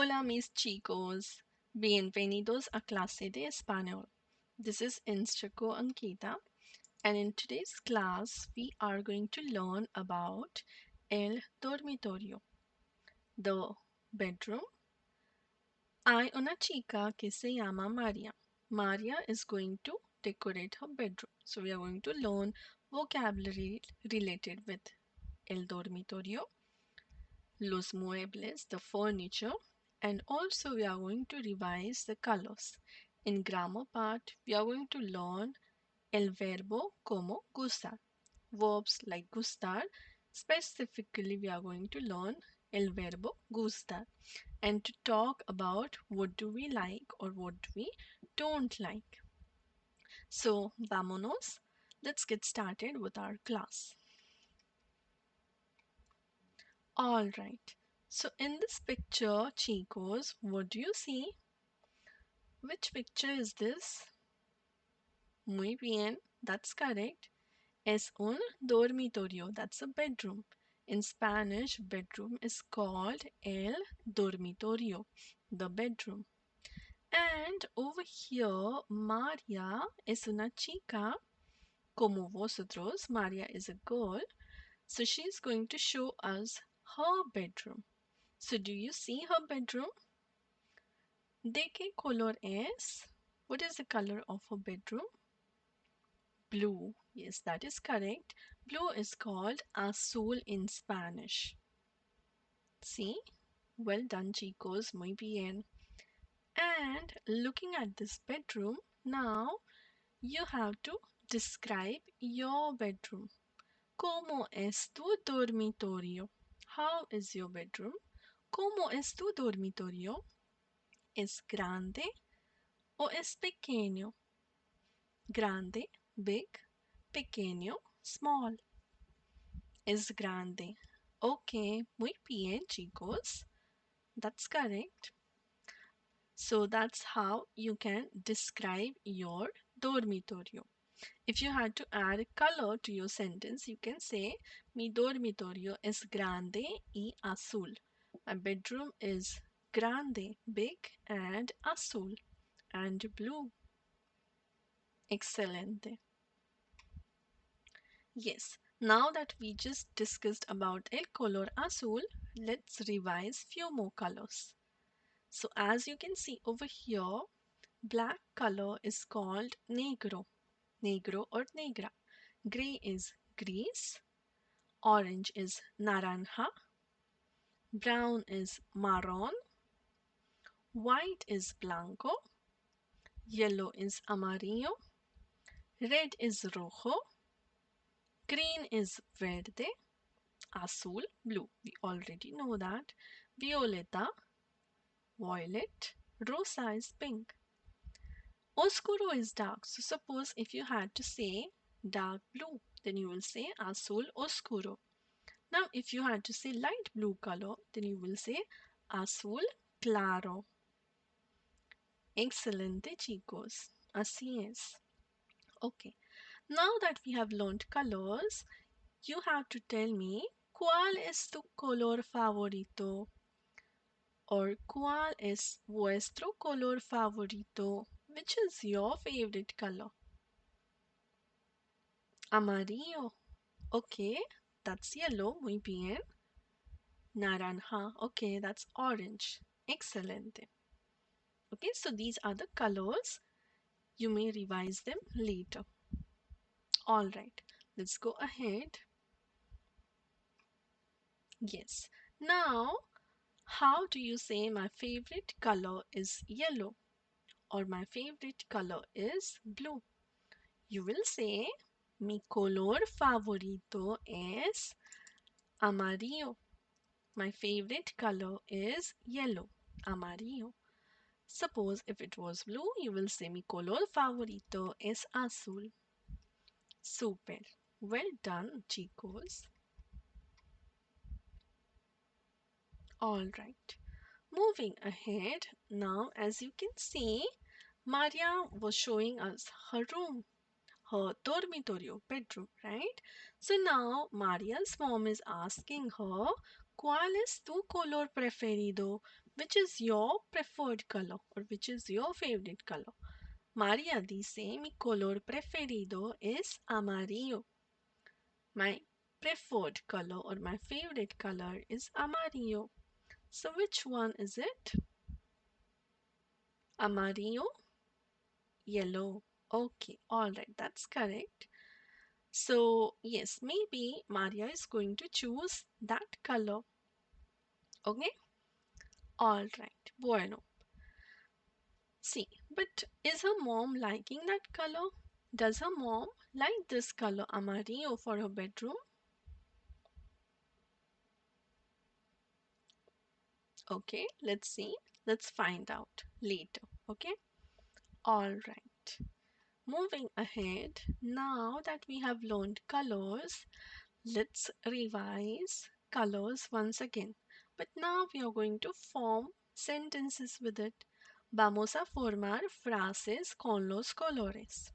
Hola mis chicos, bienvenidos a clase de español. This is instrucko Ankita, and in today's class we are going to learn about el dormitorio, the bedroom. Hay una chica que se llama Maria. Maria is going to decorate her bedroom. So we are going to learn vocabulary related with el dormitorio, los muebles, the furniture, and also we are going to revise the colors. In grammar part, we are going to learn el verbo como gustar, verbs like gustar. Specifically, we are going to learn el verbo gustar and to talk about what do we like or what we don't like. So, vámonos. Let's get started with our class. All right. So in this picture, chicos, what do you see? Which picture is this? Muy bien, that's correct. Es un dormitorio, that's a bedroom. In Spanish, bedroom is called el dormitorio, the bedroom. And over here, Maria es una chica, como vosotros. Maria is a girl. So she's going to show us her bedroom. So do you see her bedroom? ¿De qué color es? What is the color of a bedroom? Blue. Yes, that is correct. Blue is called azul in Spanish. See? Well done, chicos. Muy bien. And looking at this bedroom, now you have to describe your bedroom. ¿Cómo es tu dormitorio? How is your bedroom? ¿Cómo es tu dormitorio? ¿Es grande o es pequeño? Grande, big, pequeño, small. Es grande. Okay, muy bien, chicos. That's correct. So that's how you can describe your dormitorio. If you had to add color to your sentence, you can say, Mi dormitorio es grande y azul. My bedroom is grande, big, and azul, and blue. Excelente. Yes, now that we just discussed about el color azul, let's revise few more colors. So as you can see over here, black color is called negro, negro or negra. Gray is gris, orange is naranja, brown is marron, white is blanco, yellow is amarillo, red is rojo, green is verde, azul, blue. We already know that. Violeta, violet, rosa is pink. Oscuro is dark. So suppose if you had to say dark blue, then you will say azul oscuro. Now if you had to say light blue color, then you will say azul claro. Excelente, chicos. Así es. Okay. Now that we have learned colors, you have to tell me ¿cuál es tu color favorito? Or ¿cuál es vuestro color favorito? Which is your favorite color? Amarillo. Okay, that's yellow. Muy bien. Naranja. Okay, that's orange. Excelente. Okay, so these are the colors. You may revise them later. All right, let's go ahead. Yes. Now, how do you say my favorite color is yellow or my favorite color is blue? You will say mi color favorito es amarillo. My favorite color is yellow, amarillo. Suppose if it was blue, you will say mi color favorito es azul. Super. Well done, chicos. All right. Moving ahead, now as you can see, Maria was showing us her room, her dormitorio, bedroom, right? So now Maria's mom is asking her, ¿Cuál es tu color preferido? Which is your preferred color or which is your favorite color? María dice, mi color preferido es amarillo. My preferred color or my favorite color is amarillo. So which one is it? Amarillo? Yellow. Okay, alright, that's correct. So, yes, maybe Maria is going to choose that color. Okay, alright. Bueno. See, but is her mom liking that color? Does her mom like this color amarillo for her bedroom? Okay, let's see. Let's find out later. Okay, alright. Moving ahead, now that we have learned colors, let's revise colors once again. But now we are going to form sentences with it. Vamos a formar frases con los colores.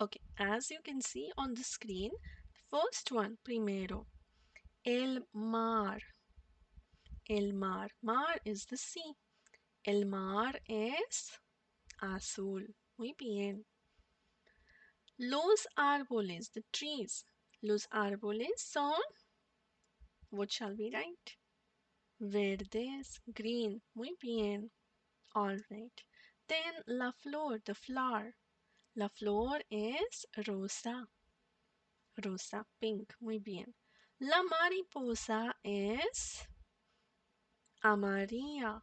Okay, as you can see on the screen, first one, primero, el mar. El mar. Mar is the sea. El mar es azul. Muy bien. Los árboles, the trees. Los árboles son, what shall we write? Verdes, green. Muy bien. All right. Then la flor, the flower. La flor es rosa. Rosa, pink. Muy bien. La mariposa es amarilla.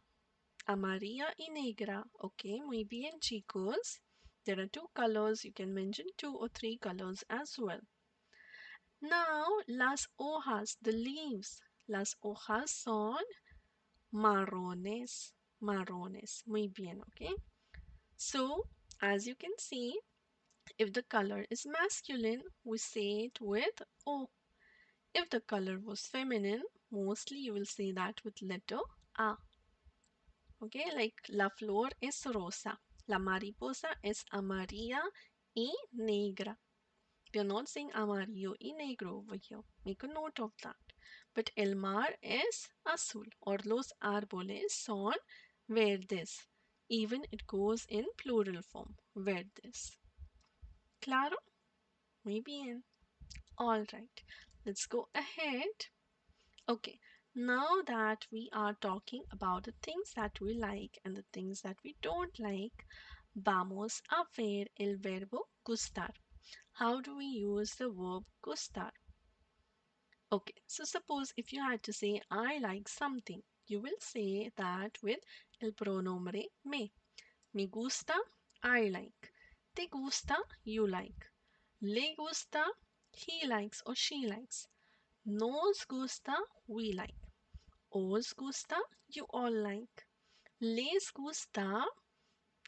Amarilla y negra. Okay, muy bien, chicos. There are two colors. You can mention two or three colors as well. Now, las hojas, the leaves. Las hojas son marrones. Marrones. Muy bien, okay? So, as you can see, if the color is masculine, we say it with O. If the color was feminine, mostly you will say that with letter A. Okay, like la flor es rosa, la mariposa es amarilla y negra. We are not saying amarillo y negro over here. Make a note of that. But el mar es azul or los árboles son verdes. Even it goes in plural form, verdes. Claro? Muy bien. All right. Let's go ahead. Okay. Now that we are talking about the things that we like and the things that we don't like, vamos a ver el verbo gustar. How do we use the verb gustar? Okay, so suppose if you had to say I like something, you will say that with el pronombre me. Me gusta, I like. Te gusta, you like. Le gusta, he likes or she likes. Nos gusta, we like. Os gusta, you all like. Les gusta,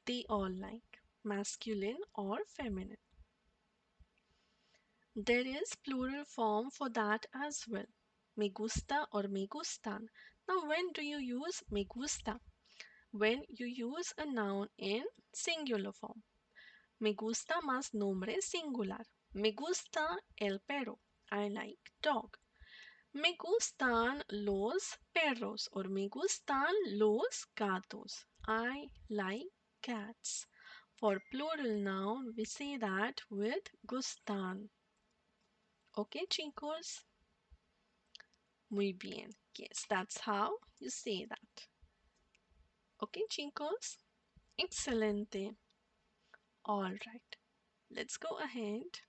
they all like. Masculine or feminine. There is plural form for that as well. Me gusta or me gustan. Now, when do you use me gusta? When you use a noun in singular form. Me gusta más nombre singular. Me gusta el perro. I like dog. Me gustan los perros or me gustan los gatos. I like cats. For plural noun, we say that with gustan. Okay, chicos? Muy bien. Yes, that's how you say that. Okay, chicos? Excelente. All right. Let's go ahead.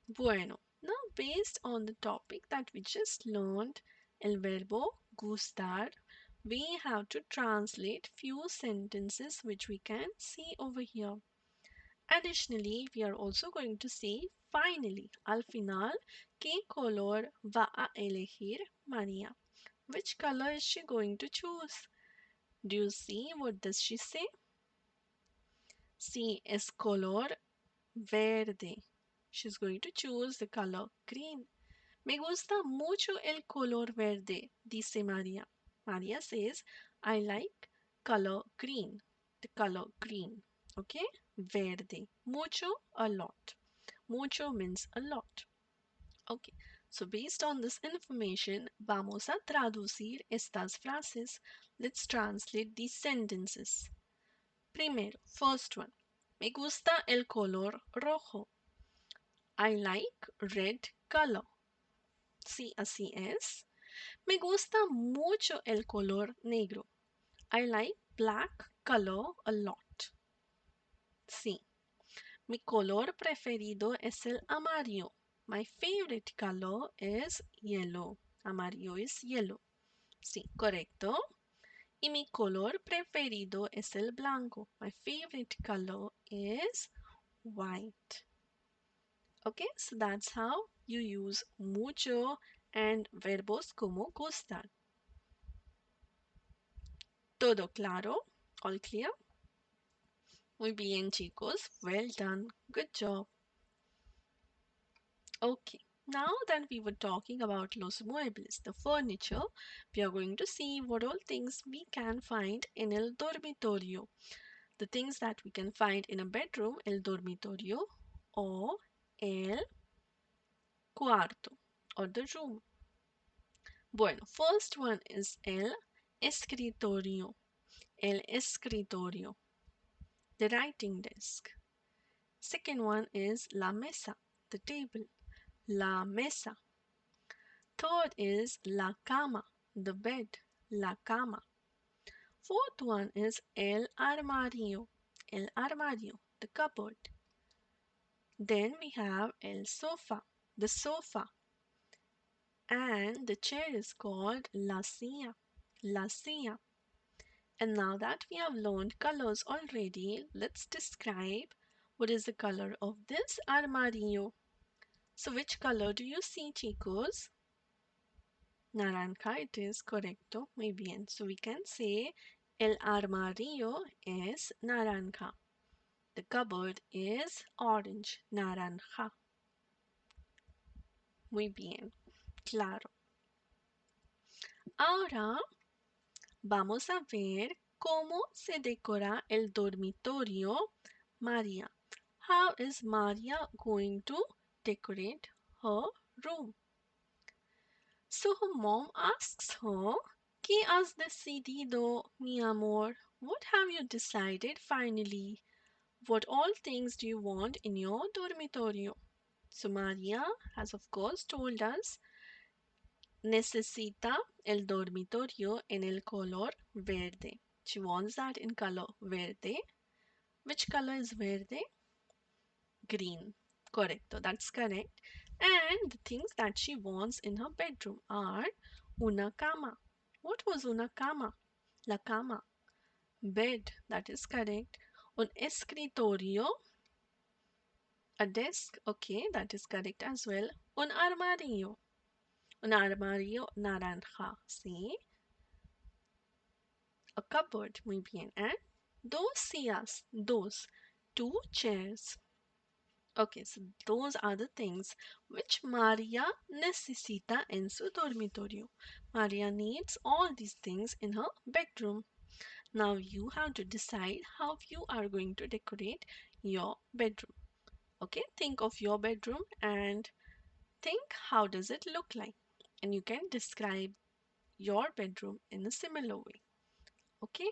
Bueno, now based on the topic that we just learned, el verbo gustar, we have to translate few sentences which we can see over here. Additionally, we are also going to see finally, al final, ¿qué color va a elegir María? Which color is she going to choose? Do you see what does she say? Sí, es color verde. She's going to choose the color green. Me gusta mucho el color verde, dice María. María says, I like color green. The color green. Okay? Verde. Mucho, a lot. Mucho means a lot. Okay. So based on this information, vamos a traducir estas frases. Let's translate these sentences. Primero, first one. Me gusta el color rojo. I like red color. Sí, así es. Me gusta mucho el color negro. I like black color a lot. Sí. Mi color preferido es el amarillo. My favorite color is yellow. Amarillo es yellow. Sí, correcto. Y mi color preferido es el blanco. My favorite color is white. Okay, so that's how you use mucho and verbos como gustar. ¿Todo claro? All clear? Muy bien, chicos. Well done. Good job. Okay, now that we were talking about los muebles, the furniture, we are going to see what all things we can find in el dormitorio. The things that we can find in a bedroom, el dormitorio, or el cuarto, or the room. Bueno, first one is el escritorio, el escritorio, the writing desk. Second one is la mesa, the table, la mesa. Third is la cama, the bed, la cama. Fourth one is el armario, the cupboard. Then we have el sofa, the sofa. And the chair is called la silla, la silla. And now that we have learned colors already, let's describe what is the color of this armario. So which color do you see, chicos? Naranja, it is correcto. Muy bien. So we can say el armario es naranja. The cupboard is orange, naranja. Muy bien, claro. Ahora vamos a ver cómo se decora el dormitorio María. How is Maria going to decorate her room? So her mom asks her, ¿Qué has decidido, mi amor? What have you decided finally? What all things do you want in your dormitorio? So Maria has of course told us necesita el dormitorio en el color verde. She wants that in color verde. Which color is verde? Green. Correcto, that's correct. And the things that she wants in her bedroom are una cama. What was una cama? La cama. Bed, that is correct. Un escritorio, a desk. Okay, that is correct as well. Un armario naranja. See? A cupboard. Muy bien. And dos sillas. Dos. Two chairs. Okay, so those are the things which Maria necesita en su dormitorio. Maria needs all these things in her bedroom. Now you have to decide how you are going to decorate your bedroom. Okay, think of your bedroom and think how does it look like. And you can describe your bedroom in a similar way. Okay,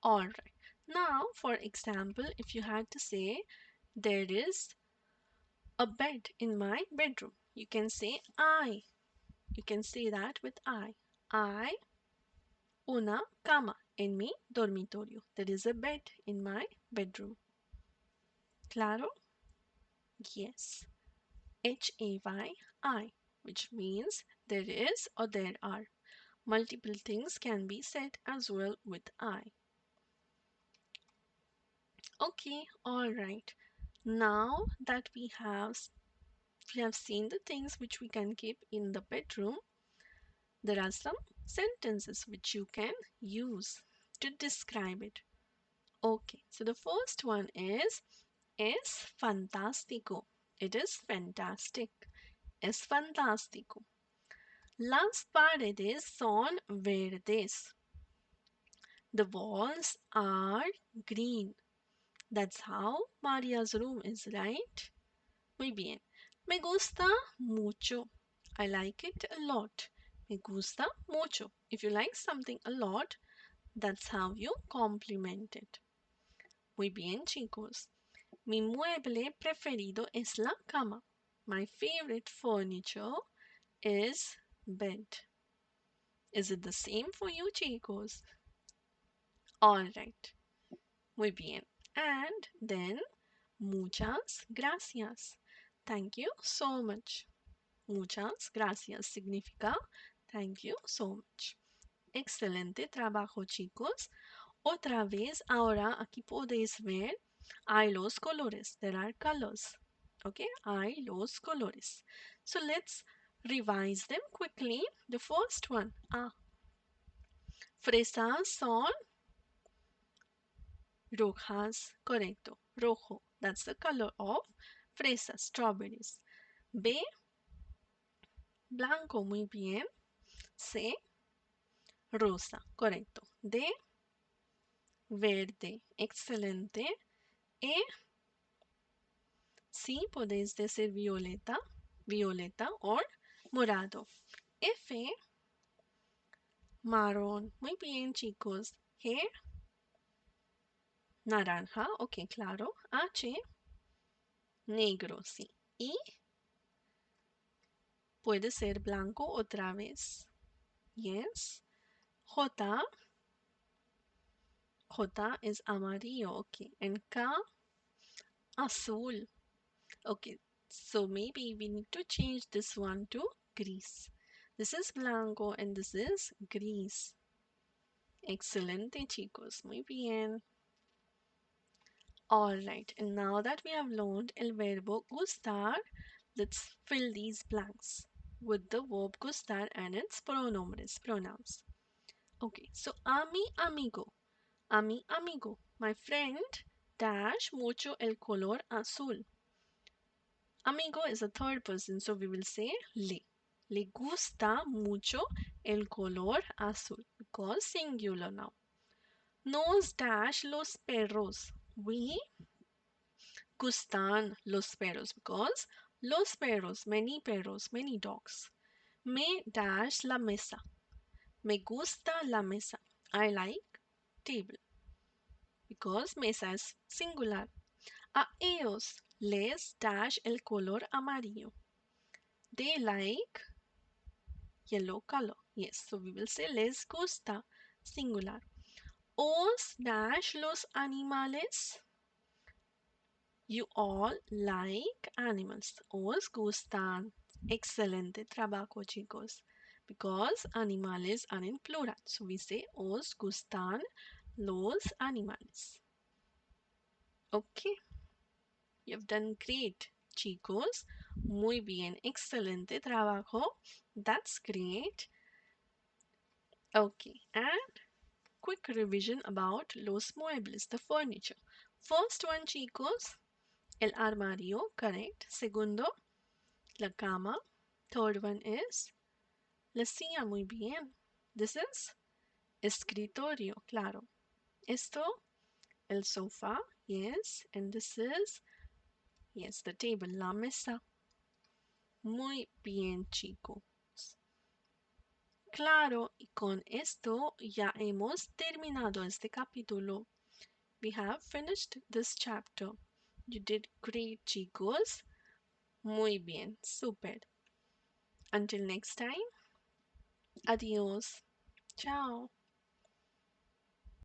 all right. Now, for example, if you had to say there is a bed in my bedroom. You can say I. You can say that with I. I una cama en mi dormitorio. There is a bed in my bedroom. Claro? Yes. Hay, which means there is or there are. Multiple things can be said as well with I. Okay, all right. Now that we have seen the things which we can keep in the bedroom, there are some sentences which you can use to describe it. Okay, so the first one is es fantástico. It is fantastic. Es fantástico. Las paredes son verdes. The walls are green. That's how Maria's room is, right? Muy bien. Me gusta mucho. I like it a lot. Me gusta mucho. If you like something a lot, that's how you compliment it. Muy bien, chicos. Mi mueble preferido es la cama. My favorite furniture is bed. Is it the same for you, chicos? All right. Muy bien. And then, muchas gracias. Thank you so much. Muchas gracias significa thank you so much. Excelente trabajo, chicos. Otra vez, ahora aquí podéis ver, hay los colores. There are colors. Okay, hay los colores. So let's revise them quickly. The first one, fresas son rojas, correcto, rojo. That's the color of fresas, strawberries. B, blanco, muy bien. C, rosa, correcto. D, verde, excelente. E, sí, podéis decir violeta, violeta o morado. F, marrón, muy bien, chicos. G, naranja, ok, claro. H, negro, sí. Y puede ser blanco otra vez. Yes. J, J is amarillo, ok. And K, azul. Okay, so maybe we need to change this one to gris. This is blanco and this is gris. Excelente, chicos. Muy bien. All right, and now that we have learned el verbo gustar, let's fill these blanks with the verb gustar and its pronouns. Okay, so a mi amigo, a mi amigo, my friend dash mucho el color azul. Amigo is a third person, so we will say le. Le gusta mucho el color azul because singular now. Nos dash los perros. We gustan los perros because los perros, many dogs. Me dash la mesa. Me gusta la mesa. I like table because mesa is singular. A ellos les dash el color amarillo. They like yellow color. Yes, so we will say les gusta, singular. Os dash los animales. You all like animals. Os gustan. Excelente trabajo, chicos. Because animales are in plural. So we say os gustan los animales. Okay, you've done great, chicos. Muy bien. Excelente trabajo. That's great. Okay, and quick revision about los muebles, the furniture. First one, chicos, el armario, correct. Segundo, la cama. Third one is la silla, muy bien. This is escritorio, claro. Esto, el sofá, yes. And this is, yes, the table, la mesa. Muy bien, chicos. Claro, y con esto ya hemos terminado este capítulo. We have finished this chapter. You did great, chicos. Muy bien, super. Until next time, adios. Ciao.